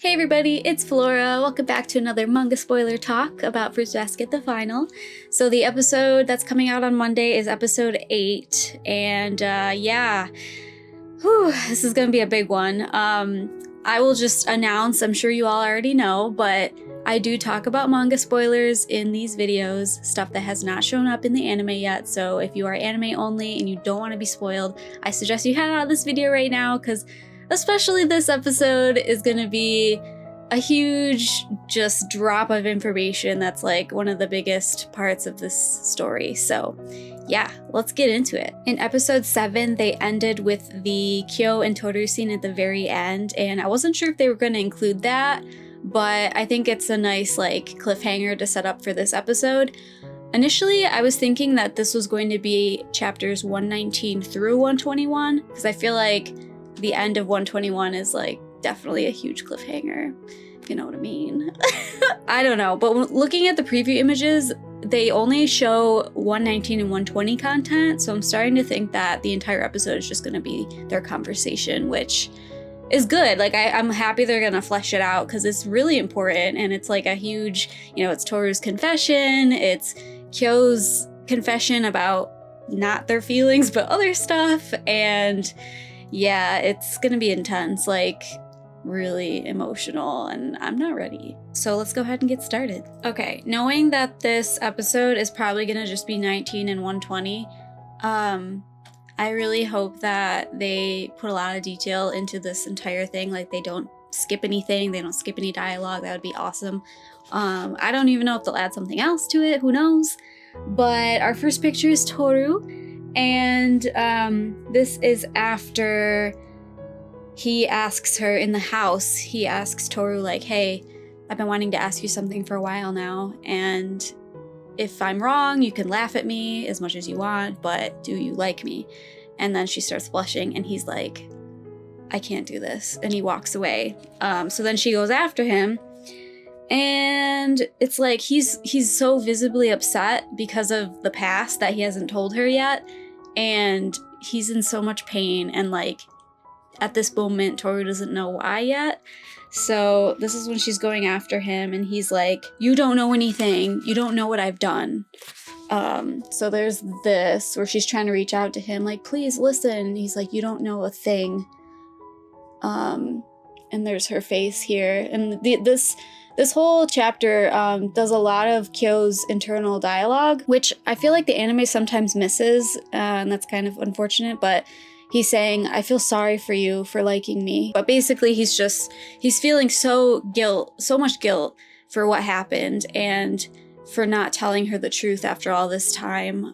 Hey everybody, it's Flora. Welcome back to another manga spoiler talk about Fruits Basket the Final. So the episode that's coming out on Monday is episode 8, and this is gonna be a big one. I will just announce, I'm sure you all already know, but I do talk about manga spoilers in these videos, stuff that has not shown up in the anime yet, so if you are anime only and you don't want to be spoiled, I suggest you head out of this video right now, because especially this episode is going to be a huge just drop of information that's like one of the biggest parts of this story. So yeah, let's get into it. In episode 7, they ended with the Kyo and Toru scene at the very end, and I wasn't sure if they were going to include that, but I think it's a nice like cliffhanger to set up for this episode. Initially, I was thinking that this was going to be chapters 119 through 121, because I feel like the end of 121 is like definitely a huge cliffhanger, if you know what I mean. I don't know, but looking at the preview images, they only show 119 and 120 content, so I'm starting to think that the entire episode is just going to be their conversation, which is good. Like I'm happy they're going to flesh it out because it's really important, and it's like a huge, it's Toru's confession, it's Kyo's confession about not their feelings but other stuff, and yeah, it's gonna be intense, like really emotional, and I'm not ready. So let's go ahead and get started. Okay, knowing that this episode is probably gonna just be 19 and 120, I really hope that they put a lot of detail into this entire thing, like they don't skip anything, they don't skip any dialogue. That would be awesome. I don't even know if they'll add something else to it, who knows? But our first picture is Toru, and this is after he asks her in the house, he asks Toru like, hey, I've been wanting to ask you something for a while now, and if I'm wrong, you can laugh at me as much as you want, but do you like me? And then she starts blushing, and he's like, I can't do this, and he walks away. So then she goes after him, and it's like he's so visibly upset because of the past that he hasn't told her yet, and he's in so much pain, and like at this moment Toru doesn't know why yet. So this is when she's going after him, and he's like, you don't know anything, you don't know what I've done. So there's this where she's trying to reach out to him like, please listen. He's like, you don't know a thing. And there's her face here, and this whole chapter does a lot of Kyo's internal dialogue, which I feel like the anime sometimes misses, and that's kind of unfortunate, but he's saying, I feel sorry for you for liking me. But basically he's feeling so much guilt for what happened and for not telling her the truth after all this time.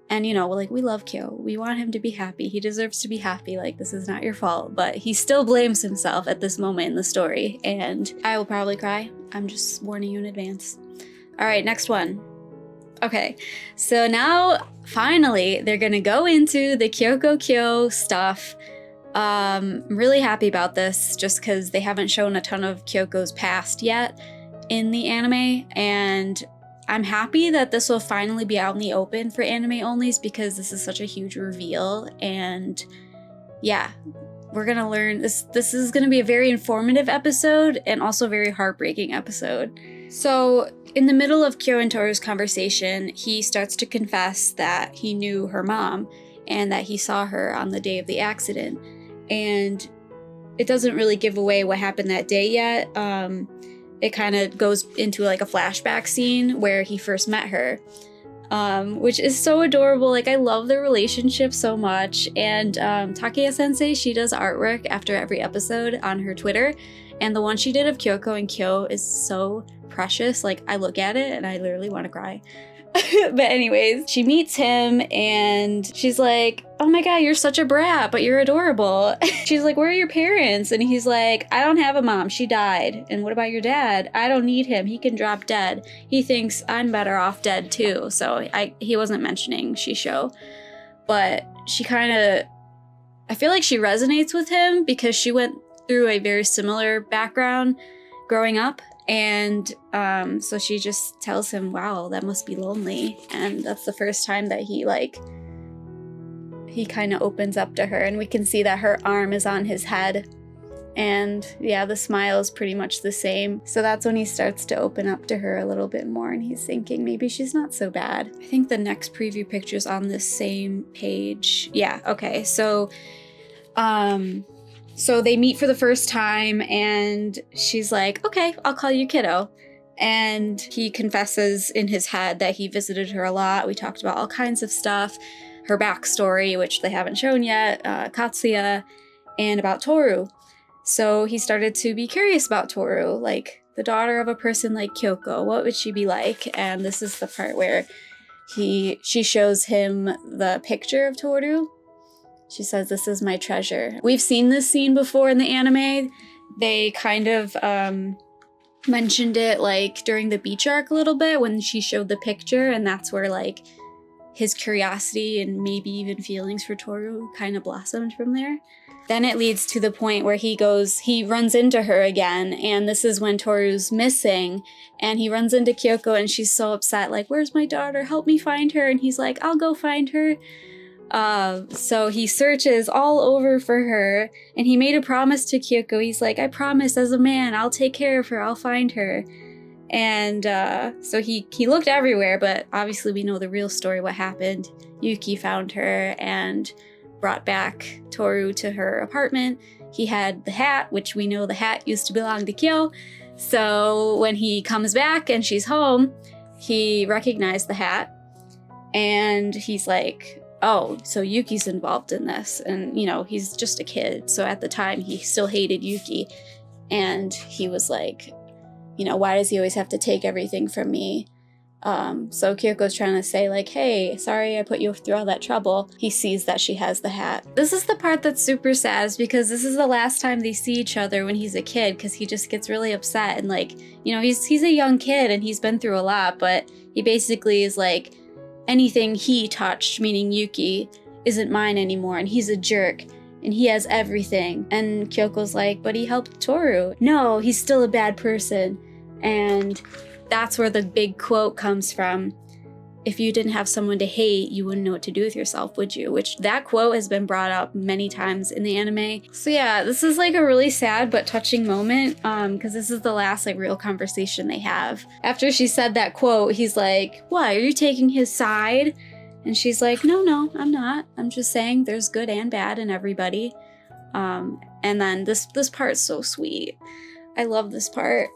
And like, we love Kyo. We want him to be happy. He deserves to be happy. Like, this is not your fault. But he still blames himself at this moment in the story. And I will probably cry. I'm just warning you in advance. All right, next one. Okay, so now finally they're gonna go into the Kyoko Kyo stuff. I'm really happy about this just because they haven't shown a ton of Kyoko's past yet in the anime, and I'm happy that this will finally be out in the open for anime onlys because this is such a huge reveal, and yeah, we're gonna learn this. This is gonna be a very informative episode and also a very heartbreaking episode. So in the middle of Kyo and Toru's conversation, he starts to confess that he knew her mom and that he saw her on the day of the accident. And it doesn't really give away what happened that day yet. It kind of goes into like a flashback scene where he first met her, which is so adorable. Like, I love their relationship so much. And Takeya Sensei, she does artwork after every episode on her Twitter. And the one she did of Kyoko and Kyo is so precious. Like, I look at it and I literally want to cry. But anyways, she meets him and she's like, oh my god, you're such a brat, but you're adorable. She's like, where are your parents? And he's like, I don't have a mom, she died. And what about your dad? I don't need him, he can drop dead. He thinks I'm better off dead too. So he wasn't mentioning Shisho, but she I feel like she resonates with him because she went through a very similar background growing up. And so she just tells him, wow, that must be lonely. And that's the first time that he kind of opens up to her, and we can see that her arm is on his head And yeah, the smile is pretty much the same. So that's when he starts to open up to her a little bit more, and he's thinking maybe she's not so bad. I think the next preview picture's on this same page. Yeah, okay. So they meet for the first time, and she's like, okay, I'll call you kiddo. And he confesses in his head that he visited her a lot. We talked about all kinds of stuff, her backstory, which they haven't shown yet, Katsuya, and about Toru. So he started to be curious about Toru, like the daughter of a person like Kyoko, what would she be like? And this is the part where she shows him the picture of Toru. She says, this is my treasure. We've seen this scene before in the anime. They kind of mentioned it like during the beach arc a little bit when she showed the picture, and that's where like his curiosity and maybe even feelings for Toru kind of blossomed from there. Then it leads to the point where he runs into her again, and this is when Toru's missing, and he runs into Kyoko, and she's so upset, like, where's my daughter? Help me find her. And he's like, I'll go find her. So he searches all over for her, and he made a promise to Kyoko. He's like, I promise as a man, I'll take care of her, I'll find her. And so he looked everywhere, but obviously we know the real story, what happened. Yuki found her and brought back Toru to her apartment. He had the hat, which we know the hat used to belong to Kyo. So when he comes back and she's home, he recognized the hat, and he's like, oh, so Yuki's involved in this. And, you know, he's just a kid. So at the time, he still hated Yuki. And he was like, you know, why does he always have to take everything from me? So Kyoko's trying to say like, hey, sorry I put you through all that trouble. He sees that she has the hat. This is the part that's super sad, is because this is the last time they see each other when he's a kid, because he just gets really upset. And like, you know, he's a young kid and he's been through a lot, but he basically is like, anything he touched, meaning Yuki, isn't mine anymore, and he's a jerk, and he has everything. And Kyoko's like, but he helped Toru. No, he's still a bad person. And that's where the big quote comes from. If you didn't have someone to hate, you wouldn't know what to do with yourself, would you? Which that quote has been brought up many times in the anime. So yeah, this is like a really sad but touching moment, because this is the last like real conversation they have. After she said that quote, he's like, what, are you taking his side? And she's like, no, I'm not. I'm just saying there's good and bad in everybody. And then this part's so sweet. I love this part.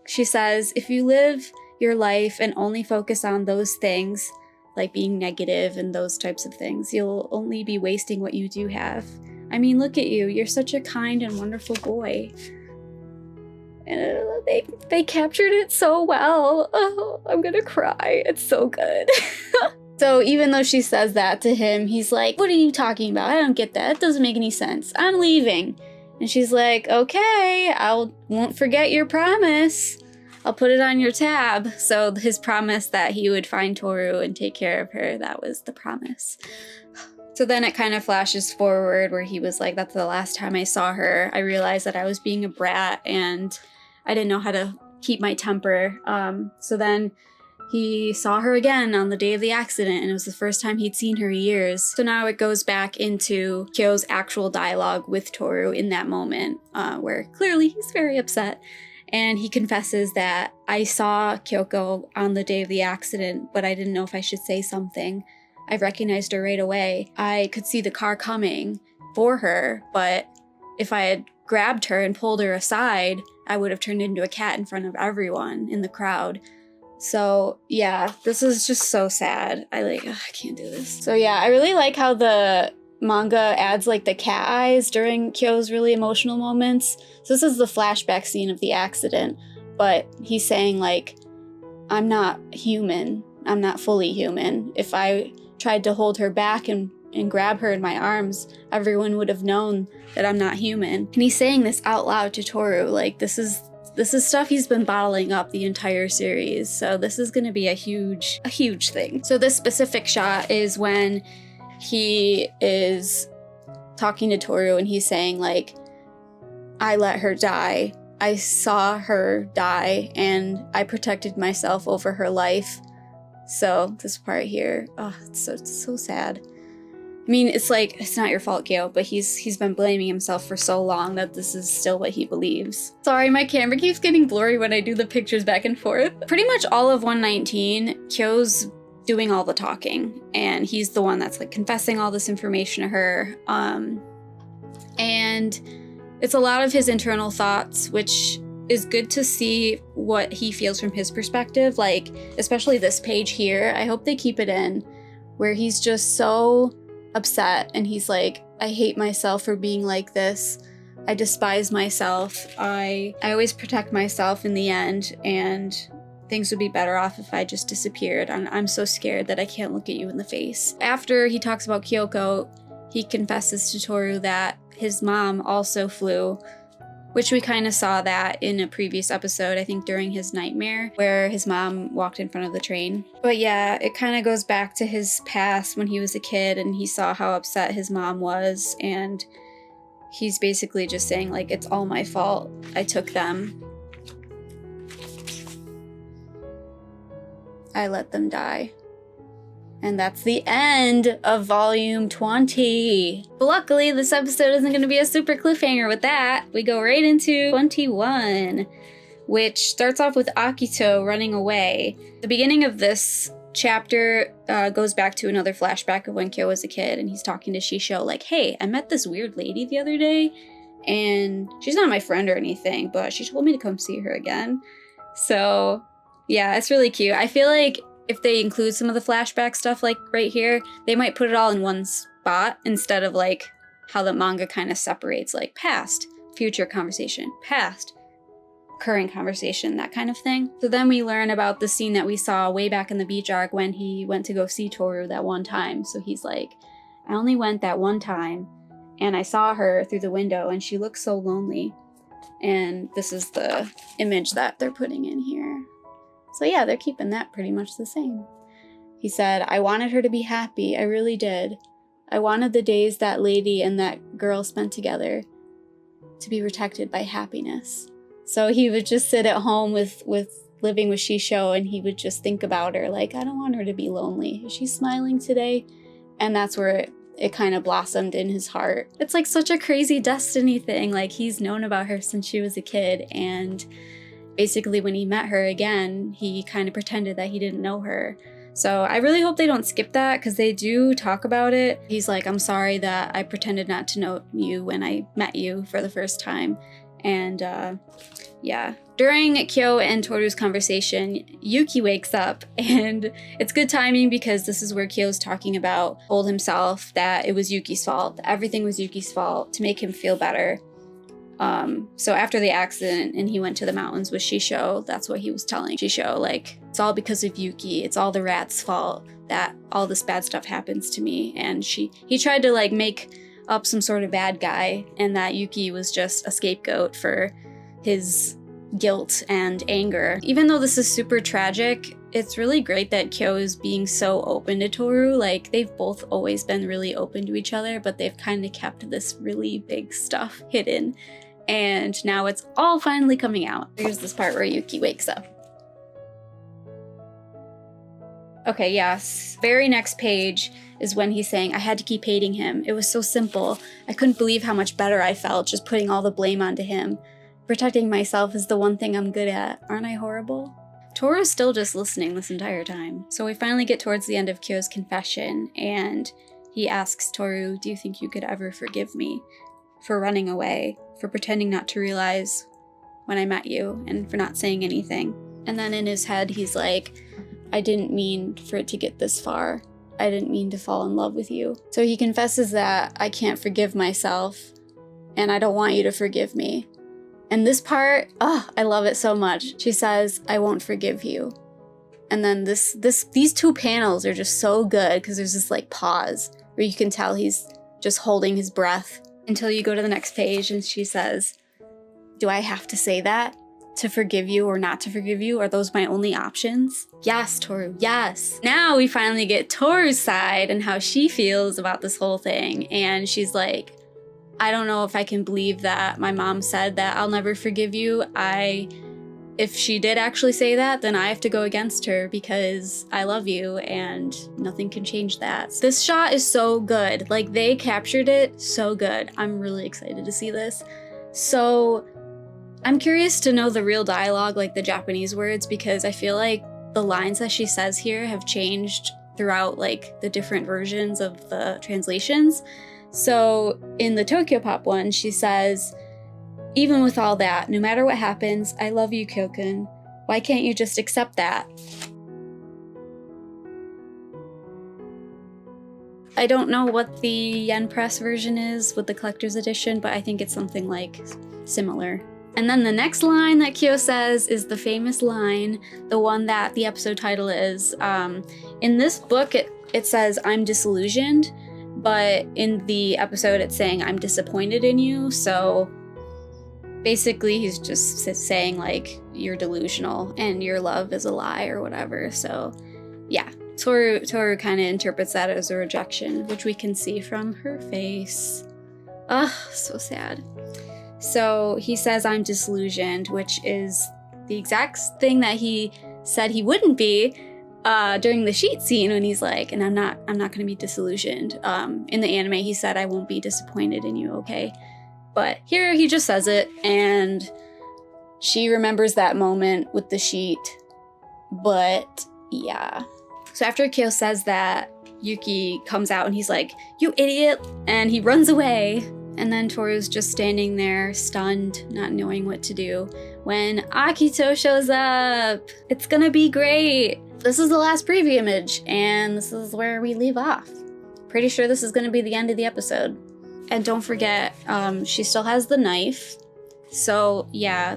She says, if you live your life and only focus on those things, like being negative and those types of things, you'll only be wasting what you do have. I mean, look at you. You're such a kind and wonderful boy. And they captured it so well. Oh, I'm gonna cry. It's so good. So even though she says that to him, he's like, what are you talking about? I don't get that. It doesn't make any sense. I'm leaving. And she's like, okay, won't forget your promise. I'll put it on your tab. So his promise that he would find Toru and take care of her, that was the promise. So then it kind of flashes forward where he was like, that's the last time I saw her. I realized that I was being a brat and I didn't know how to keep my temper. So then he saw her again on the day of the accident, and it was the first time he'd seen her in years. So now it goes back into Kyo's actual dialogue with Toru in that moment, where clearly he's very upset. And he confesses that, I saw Kyoko on the day of the accident, but I didn't know if I should say something. I recognized her right away. I could see the car coming for her, but if I had grabbed her and pulled her aside, I would have turned into a cat in front of everyone in the crowd. So yeah, this is just so sad. I can't do this. So yeah, I really like how the manga adds like the cat eyes during Kyo's really emotional moments. So this is the flashback scene of the accident, but he's saying like, I'm not human. I'm not fully human. If I tried to hold her back and grab her in my arms, everyone would have known that I'm not human. And he's saying this out loud to Toru. Like this is stuff he's been bottling up the entire series. So this is gonna be a huge thing. So this specific shot is when he is talking to Toru and he's saying like, I let her die. I saw her die and I protected myself over her life. So this part here, oh, it's so sad. I mean, it's like, it's not your fault, Kyo, but he's been blaming himself for so long that this is still what he believes. Sorry, my camera keeps getting blurry when I do the pictures back and forth. Pretty much all of 119, Kyo's doing all the talking, and he's the one that's like confessing all this information to her. And it's a lot of his internal thoughts, which is good to see what he feels from his perspective. Like, especially this page here, I hope they keep it in, where he's just so upset and he's like, I hate myself for being like this. I despise myself. I always protect myself in the end, and things would be better off if I just disappeared. I'm so scared that I can't look at you in the face. After he talks about Kyoko, he confesses to Toru that his mom also flew, which we kind of saw that in a previous episode, I think during his nightmare, where his mom walked in front of the train. But yeah, it kind of goes back to his past when he was a kid and he saw how upset his mom was, and he's basically just saying like, it's all my fault. I took them. I let them die. And that's the end of volume 20. But luckily, this episode isn't going to be a super cliffhanger with that. We go right into 21, which starts off with Akito running away. The beginning of this chapter goes back to another flashback of when Kyo was a kid, and he's talking to Shisho like, hey, I met this weird lady the other day, and she's not my friend or anything, but she told me to come see her again. So yeah, it's really cute. I feel like if they include some of the flashback stuff like right here, they might put it all in one spot instead of like how the manga kind of separates like past, future conversation, past, current conversation, that kind of thing. So then we learn about the scene that we saw way back in the beach arc when he went to go see Toru that one time. So he's like, I only went that one time and I saw her through the window and she looks so lonely. And this is the image that they're putting in here. So yeah, they're keeping that pretty much the same. He said, I wanted her to be happy. I really did. I wanted the days that lady and that girl spent together to be protected by happiness. So he would just sit at home with living with Shisho, and he would just think about her like, I don't want her to be lonely. Is she smiling today? And that's where it kind of blossomed in his heart. It's like such a crazy destiny thing. Like, he's known about her since she was a kid, and basically when he met her again, he kind of pretended that he didn't know her. So I really hope they don't skip that, because they do talk about it. He's like, I'm sorry that I pretended not to know you when I met you for the first time. And yeah. During Kyo and Toru's conversation, Yuki wakes up, and it's good timing because this is where Kyo's talking about, told himself that it was Yuki's fault. Everything was Yuki's fault to make him feel better. So after the accident and he went to the mountains with Shisho, that's what he was telling Shisho, like, it's all because of Yuki. It's all the rat's fault that all this bad stuff happens to me. And he tried to like make up some sort of bad guy, and that Yuki was just a scapegoat for his guilt and anger. Even though this is super tragic, it's really great that Kyo is being so open to Toru. Like, they've both always been really open to each other, but they've kind of kept this really big stuff hidden. And now it's all finally coming out. Here's this part where Yuki wakes up. Okay, yes. Very next page is when he's saying, I had to keep hating him. It was so simple. I couldn't believe how much better I felt just putting all the blame onto him. Protecting myself is the one thing I'm good at. Aren't I horrible? Toru's still just listening this entire time. So we finally get towards the end of Kyo's confession, and he asks Toru, do you think you could ever forgive me for running away, for pretending not to realize when I met you, and for not saying anything? And then in his head, he's like, I didn't mean for it to get this far. I didn't mean to fall in love with you. So he confesses that I can't forgive myself, and I don't want you to forgive me. And this part, I love it so much. She says, I won't forgive you. And then these two panels are just so good, because there's this like pause where you can tell he's just holding his breath until you go to the next page, and she says, do I have to say that? To forgive you or not to forgive you? Are those my only options? Yes, Toru, yes. Now we finally get Toru's side and how she feels about this whole thing. And she's like, I don't know if I can believe that my mom said that I'll never forgive you. I if she did actually say that, then I have to go against her because I love you and nothing can change that. This shot is so good. Like, they captured it so good. I'm really excited to see this. So I'm curious to know the real dialogue, like the Japanese words, because I feel like the lines that she says here have changed throughout like the different versions of the translations. So in the Tokyo Pop one, she says, "Even with all that, no matter what happens, I love you, Kyokun. Why can't you just accept that?" I don't know what the yen press version is with the collector's edition, but I think it's something like similar. And then the next line that Kyo says is the famous line, the one that the episode title is. In this book, it says, "I'm disillusioned," but in the episode, it's saying, "I'm disappointed in you." So basically, he's just saying, like, you're delusional and your love is a lie or whatever. So yeah, Toru kind of interprets that as a rejection, which we can see from her face. Ugh, so sad. So he says, "I'm disillusioned," which is the exact thing that he said he wouldn't be during the sheet scene when he's like, "And I'm not gonna be disillusioned." In the anime, he said, "I won't be disappointed in you, okay?" But here he just says it, and she remembers that moment with the sheet. But yeah. So after Kyo says that, Yuki comes out and he's like, "You idiot!" And he runs away. And then Toru's just standing there, stunned, not knowing what to do, when Akito shows up. It's gonna be great. This is the last preview image, and this is where we leave off. Pretty sure this is gonna be the end of the episode. And don't forget, she still has the knife. So yeah,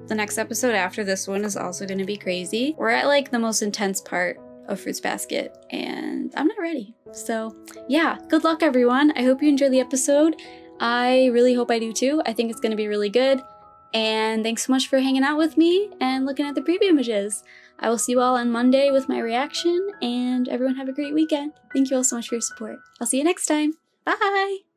the next episode after this one is also gonna be crazy. We're at like the most intense part of Fruits Basket, and I'm not ready. So yeah, good luck everyone. I hope you enjoyed the episode. I really hope I do too. I think it's gonna be really good. And thanks so much for hanging out with me and looking at the preview images. I will see you all on Monday with my reaction, and everyone have a great weekend. Thank you all so much for your support. I'll see you next time. Bye!